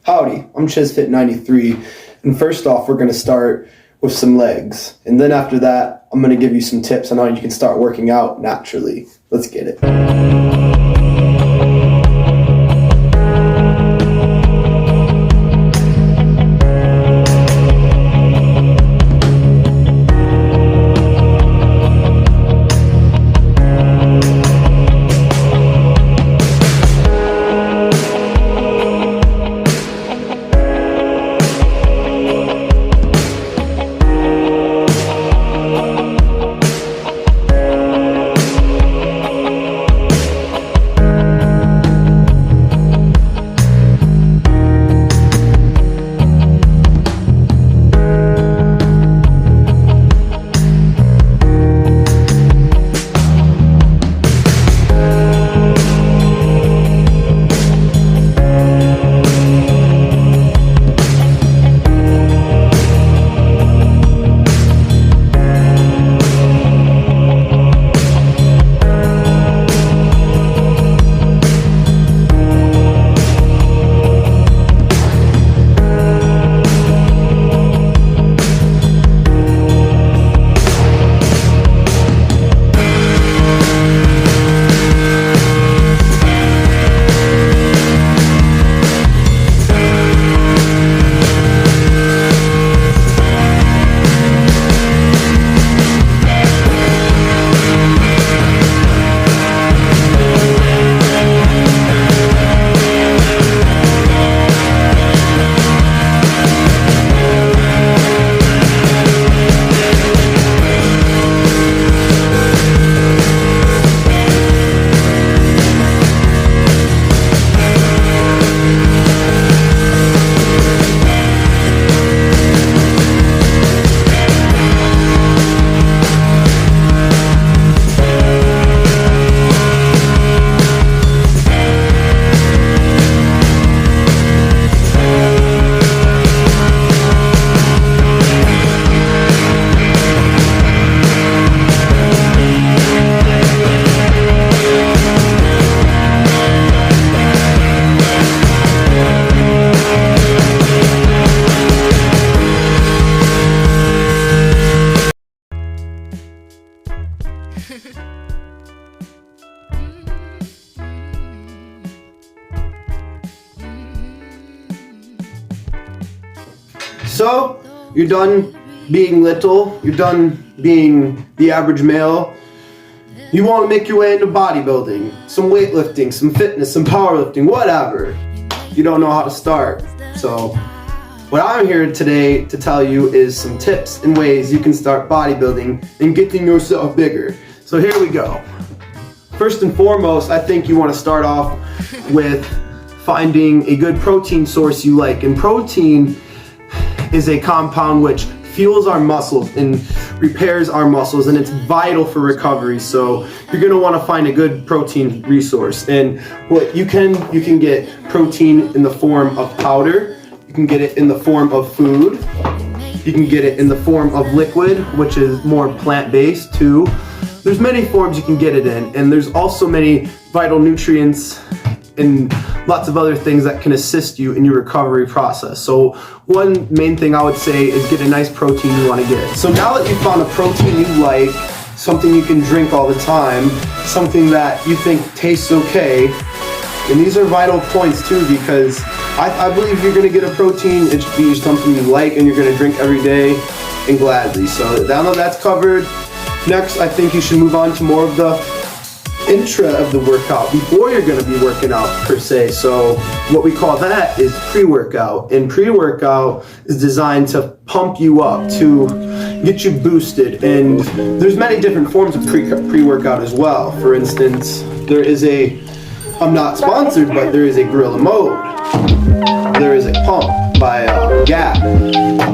Howdy, I'm ChesFit93, and first off we're going to start with some legs, and then after that I'm going to give you some tips on how you can start working out naturally. Let's get it. So, you're done being little, you're done being the average male. You want to make your way into bodybuilding, some weightlifting, some fitness, some powerlifting, whatever. You don't know how to start. So, what I'm here today to tell you is some tips and ways you can start bodybuilding and getting yourself bigger. So here we go. First and foremost, I think you want to start off with finding a good protein source you like. And protein is a compound which fuels our muscles and repairs our muscles, and it's vital for recovery. So you're going to want to find a good protein resource. And what you can get protein in the form of powder, you can get it in the form of food, you can get it in the form of liquid, which is more plant-based too. There's many forms you can get it in, and there's also many vital nutrients and lots of other things that can assist you in your recovery process. So one main thing I would say is get a nice protein you want to get. So now that you've found a protein you like, something you can drink all the time, something that you think tastes okay, and these are vital points too, because I believe you're going to get a protein, it should be something you like and you're going to drink every day and gladly. So now that that's covered, next I think you should move on to more of the intra of the workout before you're going to be working out per se. So what we call that is pre-workout, and pre-workout is designed to pump you up, to get you boosted, and there's many different forms of pre-workout as well. For instance, there is a, I'm not sponsored, but there is a Gorilla Mode, there is a Pump by Gap,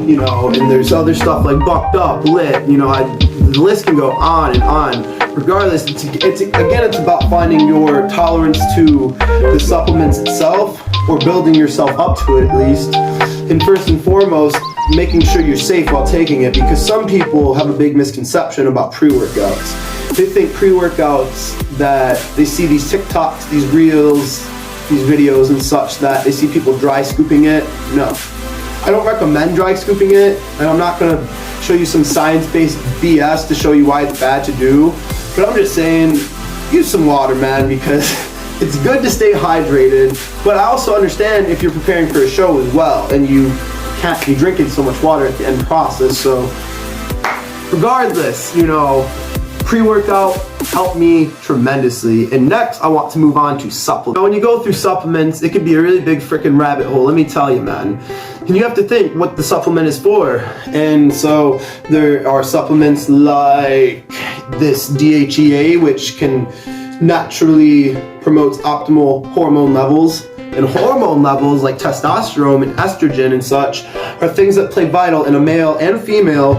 you know, and there's other stuff like Bucked Up, Lit, you know, the list can go on and on. Regardless, it's about finding your tolerance to the supplements itself, or building yourself up to it at least. And first and foremost, making sure you're safe while taking it, because some people have a big misconception about pre-workouts. They think pre-workouts, that they see these TikToks, these reels, these videos and such that they see people dry scooping it. No. I don't recommend dry scooping it, and I'm not gonna show you some science-based BS to show you why it's bad to do, but I'm just saying, use some water, man, because it's good to stay hydrated, but I also understand if you're preparing for a show as well, and you can't be drinking so much water at the end process, so regardless, you know, pre-workout helped me tremendously. And next, I want to move on to supplements. Now, when you go through supplements, it can be a really big freaking rabbit hole, let me tell you, man. And you have to think what the supplement is for. And so there are supplements like this DHEA, which can naturally promote optimal hormone levels. And hormone levels like testosterone and estrogen and such are things that play vital in a male and female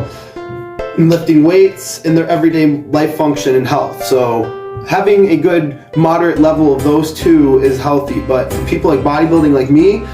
in lifting weights in their everyday life function and health. So having a good moderate level of those two is healthy. But for people like bodybuilding like me,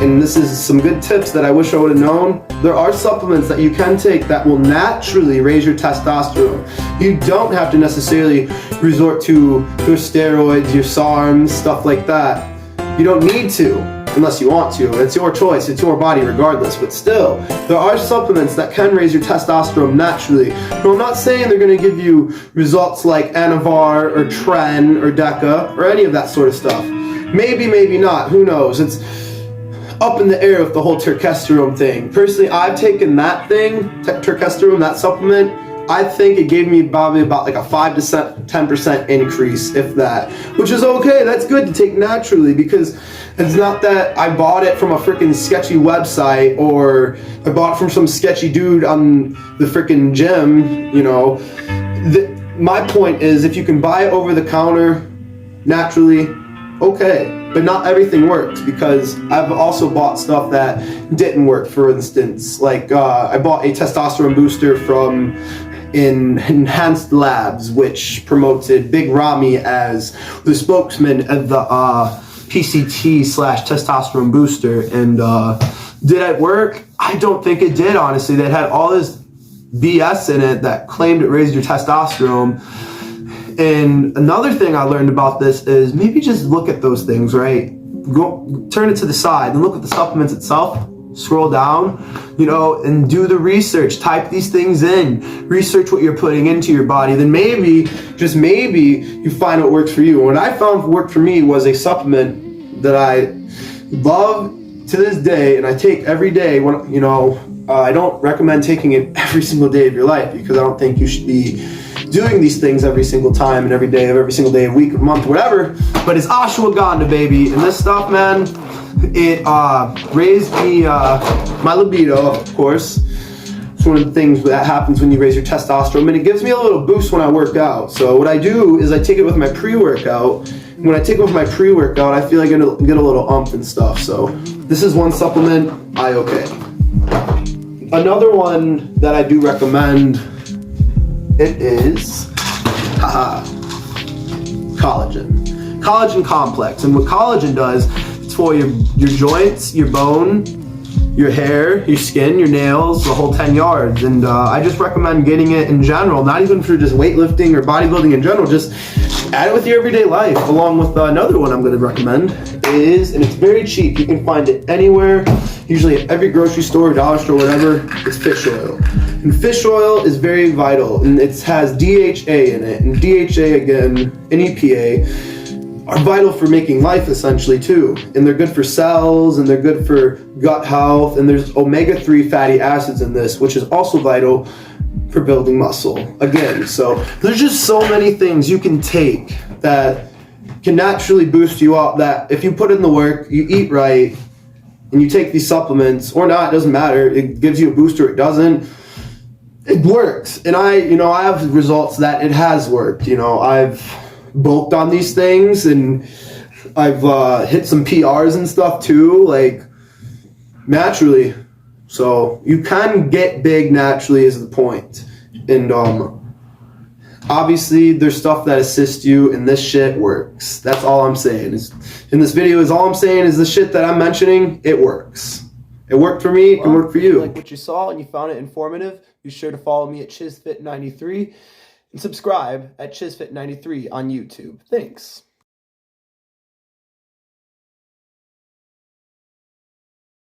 and this is some good tips that I wish I would have known, there are supplements that you can take that will naturally raise your testosterone. You don't have to necessarily resort to your steroids, your SARMs, stuff like that. You don't need to, unless you want to. It's your choice, it's your body regardless, but still, there are supplements that can raise your testosterone naturally. Now, I'm not saying they're gonna give you results like Anavar or Tren or Deca or any of that sort of stuff. Maybe, maybe not, who knows? It's up in the air with the whole terkesterone thing. Personally, I've taken that thing, terkesterone, that supplement, I think it gave me probably about like a 5 to 10% increase, if that, which is okay. That's good to take naturally, because it's not that I bought it from a freaking sketchy website or I bought it from some sketchy dude on the freaking gym, you know. My point is, if you can buy it over the counter naturally, okay. But not everything works, because I've also bought stuff that didn't work. For instance, like I bought a testosterone booster from Enhanced Labs, which promoted Big Ramy as the spokesman of the PCT / testosterone booster. And did it work? I don't think it did, honestly. They had all this BS in it that claimed it raised your testosterone. And another thing I learned about this is maybe just look at those things, right? Go turn it to the side and look at the supplements itself. Scroll down, you know, and do the research. Type these things in. Research what you're putting into your body. Then maybe, just maybe, you find what works for you. And what I found worked for me was a supplement that I love to this day, and I take every day. When you know, I don't recommend taking it every single day of your life, because I don't think you should be doing these things every single time and every day of every single day, a week, a month, whatever. But it's ashwagandha, baby, and this stuff, man, it raised me my libido, of course. It's one of the things that happens when you raise your testosterone, and it gives me a little boost when I work out. So what I do is I take it with my pre-workout. When I take it with my pre-workout, I feel like I get a little umph and stuff. So this is one supplement okay. Another one that I do recommend, it is collagen. Collagen complex. And what collagen does, it's for your joints, your bone, your hair, your skin, your nails, the whole 10 yards. And I just recommend getting it in general, not even for just weightlifting or bodybuilding in general, just add it with your everyday life. Along with another one I'm going to recommend is, and it's very cheap, you can find it anywhere, usually at every grocery store, dollar store, whatever, it's fish oil. And fish oil is very vital, and it has DHA in it, and DHA again, and EPA, are vital for making life essentially too. And they're good for cells, and they're good for gut health, and there's omega-3 fatty acids in this, which is also vital for building muscle. Again, so there's just so many things you can take that can naturally boost you up, that if you put in the work, you eat right, and you take these supplements, or not, it doesn't matter, it gives you a boost or it doesn't, it works. And I have results that it has worked. I've bulked on these things, and I've hit some PRs and stuff too, like naturally. So you can get big naturally is the point. And obviously there's stuff that assists you, and this shit works. That's all I'm saying. In this video is all I'm saying is the shit that I'm mentioning, it works. It worked for me, it can work for you. Like what you saw and you found it informative, be sure to follow me at ChizFit93 and subscribe at ChizFit93 on YouTube. Thanks.